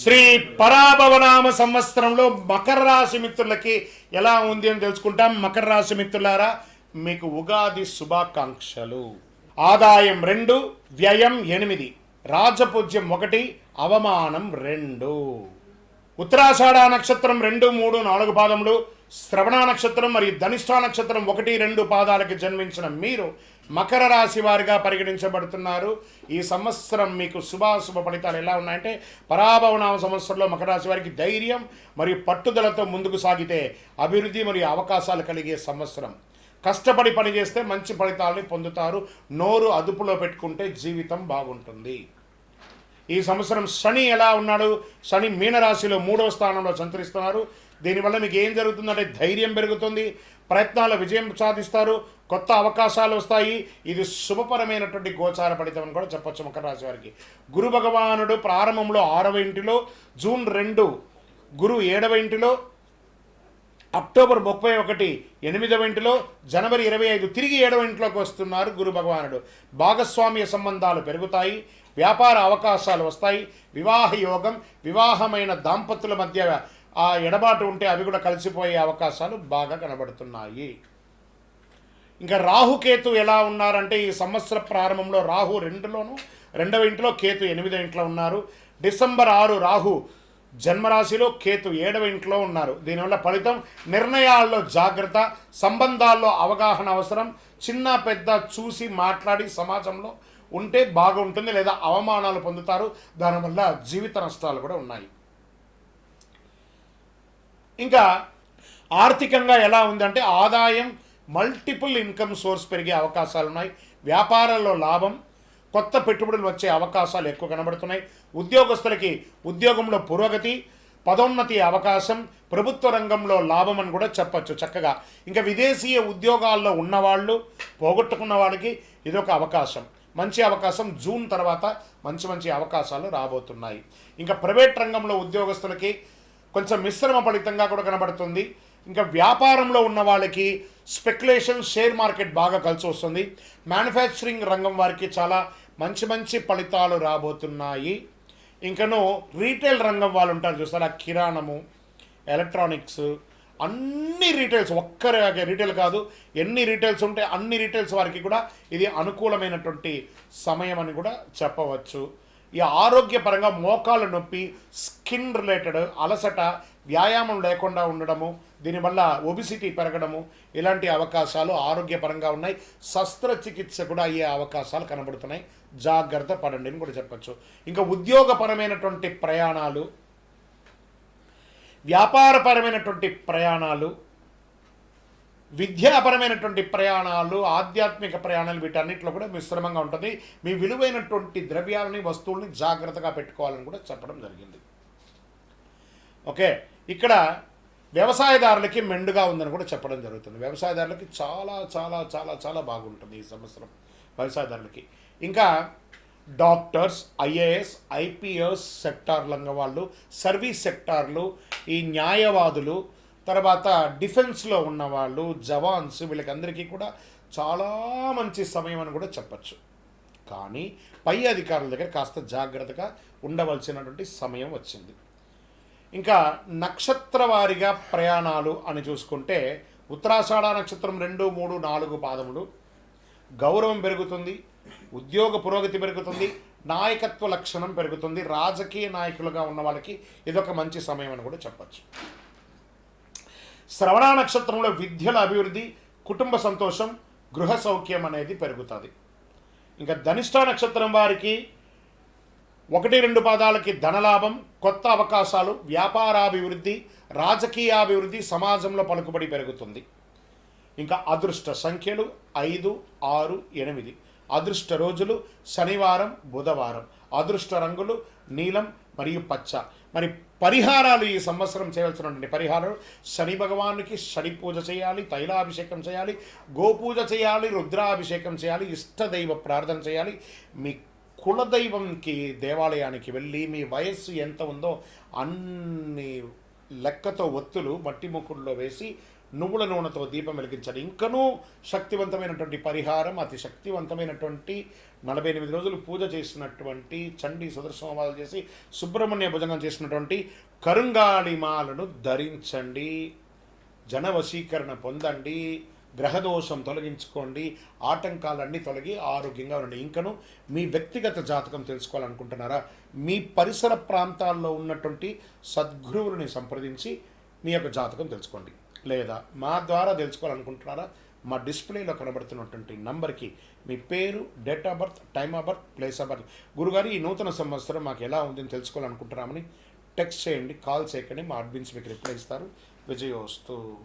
శ్రీ పరాభవనామ సంవత్సరంలో మకర రాశి మిత్రులకి ఎలా ఉంది అని తెలుసుకుంటాం. మకర రాశి మిత్రులారా, మీకు ఉగాది శుభాకాంక్షలు. ఆదాయం 2, వ్యయం 8, రాజపూజ్యం 1, అవమానం 2. ఉత్తరాషాఢ నక్షత్రం 2, 3, 4 పాదములు, శ్రవణ నక్షత్రం మరియు ధనిష్ఠా నక్షత్రం 1, 2 పాదాలకి జన్మించిన మీరు మకర రాశి వారిగా పరిగణించబడుతున్నారు. ఈ సంవత్సరం మీకు శుభాశుభ ఫలితాలు ఎలా ఉన్నాయంటే, పరాభవనామ సంవత్సరంలో మకర రాశి వారికి ధైర్యం మరియు పట్టుదలతో ముందుకు సాగితే అభివృద్ధి మరియు అవకాశాలు కలిగే సంవత్సరం. కష్టపడి పనిచేస్తే మంచి ఫలితాలని పొందుతారు. నోరు అదుపులో పెట్టుకుంటే జీవితం బాగుంటుంది. ఈ సంవత్సరం శని ఎలా ఉన్నాడు? శని మీనరాశిలో 3వ స్థానంలో సంచరిస్తున్నారు. దీనివల్ల మీకు ఏం జరుగుతుందంటే, ధైర్యం పెరుగుతుంది, ప్రయత్నాల విజయం సాధిస్తారు, కొత్త అవకాశాలు వస్తాయి. ఇది శుభపరమైనటువంటి గోచార ఫలితం అని కూడా చెప్పొచ్చు మకర రాశి వారికి. గురు భగవానుడు ప్రారంభంలో 6వ ఇంటిలో, జూన్ 2 గురు 7వ ఇంటిలో, అక్టోబర్ 31 8వ ఇంటిలో, జనవరి 25 తిరిగి 7వ ఇంట్లోకి వస్తున్నారు గురు భగవానుడు. భాగస్వామ్య సంబంధాలు పెరుగుతాయి, వ్యాపార అవకాశాలు వస్తాయి, వివాహ యోగం, వివాహమైన దాంపత్యుల మధ్య ఆ ఎడబాటు ఉంటే అవి కూడా కలిసిపోయే అవకాశాలు బాగా కనబడుతున్నాయి. ఇంకా రాహుకేతు ఎలా ఉన్నారంటే, ఈ సంవత్సర ప్రారంభంలో రాహు 2వ ఇంట్లో, కేతు 8వ ఇంట్లో ఉన్నారు. డిసెంబర్ 6 రాహు జన్మరాశిలో, కేతు 7వ ఇంట్లో ఉన్నారు. దీనివల్ల ఫలితం నిర్ణయాల్లో జాగ్రత్త, సంబంధాల్లో అవగాహన అవసరం. చిన్న పెద్ద చూసి మాట్లాడి సమాజంలో ఉంటే బాగుంటుంది, లేదా అవమానాలు పొందుతారు. దానివల్ల జీవిత నష్టాలు కూడా ఉన్నాయి. ఇంకా ఆర్థికంగా ఎలా ఉందంటే, ఆదాయం, మల్టిపుల్ ఇన్కమ్ సోర్స్ పెరిగే అవకాశాలు ఉన్నాయి. వ్యాపారాల్లో లాభం, కొత్త పెట్టుబడులు వచ్చే అవకాశాలు ఎక్కువ కనబడుతున్నాయి. ఉద్యోగస్తులకి ఉద్యోగంలో పురోగతి, పదోన్నతి అవకాశం, ప్రభుత్వ రంగంలో లాభం అని కూడా చెప్పచ్చు చక్కగా. ఇంకా విదేశీయ ఉద్యోగాల్లో ఉన్నవాళ్ళు, పోగొట్టుకున్న వాళ్ళకి ఇదొక అవకాశం, మంచి అవకాశం. జూన్ తర్వాత మంచి అవకాశాలు రాబోతున్నాయి. ఇంకా ప్రైవేట్ రంగంలో ఉద్యోగస్తులకి కొంచెం మిశ్రమ ఫలితంగా కూడా కనబడుతుంది. ఇంకా వ్యాపారంలో ఉన్న వాళ్ళకి స్పెక్యులేషన్, షేర్ మార్కెట్ బాగా కలిసి వస్తుంది. మ్యానుఫ్యాక్చరింగ్ రంగం వారికి చాలా మంచి ఫలితాలు రాబోతున్నాయి. ఇంకను రీటైల్ రంగం వాళ్ళు ఉంటారు చూస్తారా, కిరాణము, ఎలక్ట్రానిక్స్, అన్ని రీటైల్స్, ఒక్క రీటైల్ కాదు, ఎన్ని రీటైల్స్ ఉంటే అన్ని రీటైల్స్ వారికి కూడా ఇది అనుకూలమైనటువంటి సమయం అని కూడా చెప్పవచ్చు. ఈ ఆరోగ్యపరంగా మోకాళ్ళ నొప్పి, స్కిన్ రిలేటెడ్ అలసట, వ్యాయామం లేకుండా ఉండడము, దీనివల్ల ఒబిసిటీ పెరగడము, ఇలాంటి అవకాశాలు ఆరోగ్యపరంగా ఉన్నాయి. శస్త్రచికిత్స కూడా అయ్యే అవకాశాలు కనబడుతున్నాయి. జాగ్రత్త పడండి అని కూడా చెప్పచ్చు. ఇంకా ఉద్యోగపరమైనటువంటి ప్రయాణాలు, వ్యాపారపరమైనటువంటి ప్రయాణాలు, విద్యాపరమైనటువంటి ప్రయాణాలు, ఆధ్యాత్మిక ప్రయాణాలు, వీటన్నిటిలో కూడా మిశ్రమంగా ఉంటుంది. మీ విలువైనటువంటి ద్రవ్యాలని, వస్తువుల్ని జాగ్రత్తగా పెట్టుకోవాలని కూడా చెప్పడం జరిగింది. ఓకే, ఇక్కడ వ్యవసాయదారులకి మెండుగా ఉందని కూడా చెప్పడం జరుగుతుంది. వ్యవసాయదారులకి చాలా చాలా చాలా చాలా బాగుంటుంది ఈ సంవత్సరం వ్యవసాయదారులకి. ఇంకా డాక్టర్స్, ఐఏఎస్, ఐపీఎస్ సెక్టార్లంగా వాళ్ళు, సర్వీస్ సెక్టార్లు, ఈ న్యాయవాదులు, తర్వాత డిఫెన్స్లో ఉన్నవాళ్ళు, జవాన్స్, వీళ్ళకందరికీ కూడా చాలా మంచి సమయం అని కూడా చెప్పచ్చు. కానీ పై అధికారుల దగ్గర కాస్త జాగ్రత్తగా ఉండవలసినటువంటి సమయం వచ్చింది. ఇంకా నక్షత్ర వారిగా ప్రయాణాలు అని చూసుకుంటే, ఉత్తరాషాఢ నక్షత్రం 2, 3, 4 పాదములు, గౌరవం పెరుగుతుంది, ఉద్యోగ పురోగతి పెరుగుతుంది, నాయకత్వ లక్షణం పెరుగుతుంది. రాజకీయ నాయకులుగా ఉన్న వాళ్ళకి ఇదొక మంచి సమయం అని కూడా చెప్పచ్చు. శ్రవణ నక్షత్రంలో విద్యల అభివృద్ధి, కుటుంబ సంతోషం, గృహ సౌఖ్యం అనేది పెరుగుతుంది. ఇంకా ధనిష్ఠా నక్షత్రం వారికి 1, 2 పాదాలకి ధనలాభం, కొత్త అవకాశాలు, వ్యాపారాభివృద్ధి, రాజకీయాభివృద్ధి, సమాజంలో పలుకుబడి పెరుగుతుంది. ఇంకా అదృష్ట సంఖ్యలు 5, 6, 8. అదృష్ట రోజులు శనివారం, బుధవారం. అదృష్ట రంగులు నీలం మరియు పచ్చ. మరి పరిహారాలు, ఈ సంవత్సరం చేయవలసినటువంటి పరిహారాలు: శని భగవానునికి శని పూజ చేయాలి, తైలాభిషేకం చేయాలి, గోపూజ చేయాలి, రుద్రాభిషేకం చేయాలి, ఇష్టదైవ ప్రార్థన చేయాలి. మీ కులదైవంకి దేవాలయానికి వెళ్ళి మీ వయస్సు ఎంత ఉందో అన్ని లెక్కతో ఒత్తులు మట్టి ముక్కుల్లో వేసి నువ్వుల నూనెతో దీపం వెలిగించండి. ఇంకనూ శక్తివంతమైనటువంటి పరిహారం, అతి శక్తివంతమైనటువంటి 48 రోజులు పూజ చేసినటువంటి చండీ సుదర్శనవాదాలు చేసి సుబ్రహ్మణ్య భుజంగం చేసినటువంటి కరుంగాళిమాలను ధరించండి. జనవశీకరణ పొందండి, గ్రహదోషం తొలగించుకోండి, ఆటంకాలన్నీ తొలగి ఆరోగ్యంగా ఉండండి. ఇంకను మీ వ్యక్తిగత జాతకం తెలుసుకోవాలనుకుంటున్నారా? మీ పరిసర ప్రాంతాల్లో ఉన్నటువంటి సద్గురువులని సంప్రదించి మీ యొక్క జాతకం తెలుసుకోండి. లేదా మా ద్వారా తెలుసుకోవాలనుకుంటున్నారా? మా డిస్ప్లేలో కనబడుతున్నటువంటి నంబర్కి మీ పేరు, date of birth, time of birth, place of birth, గురుగారు ఈ నూతన సంవత్సరం మాకు ఎలా ఉందని తెలుసుకోవాలనుకుంటున్నామని టెక్స్ట్ చేయండి, కాల్ చేయకండి. మా అడ్మిన్స్ మీకు రిప్లై ఇస్తారు. విజయోస్తు.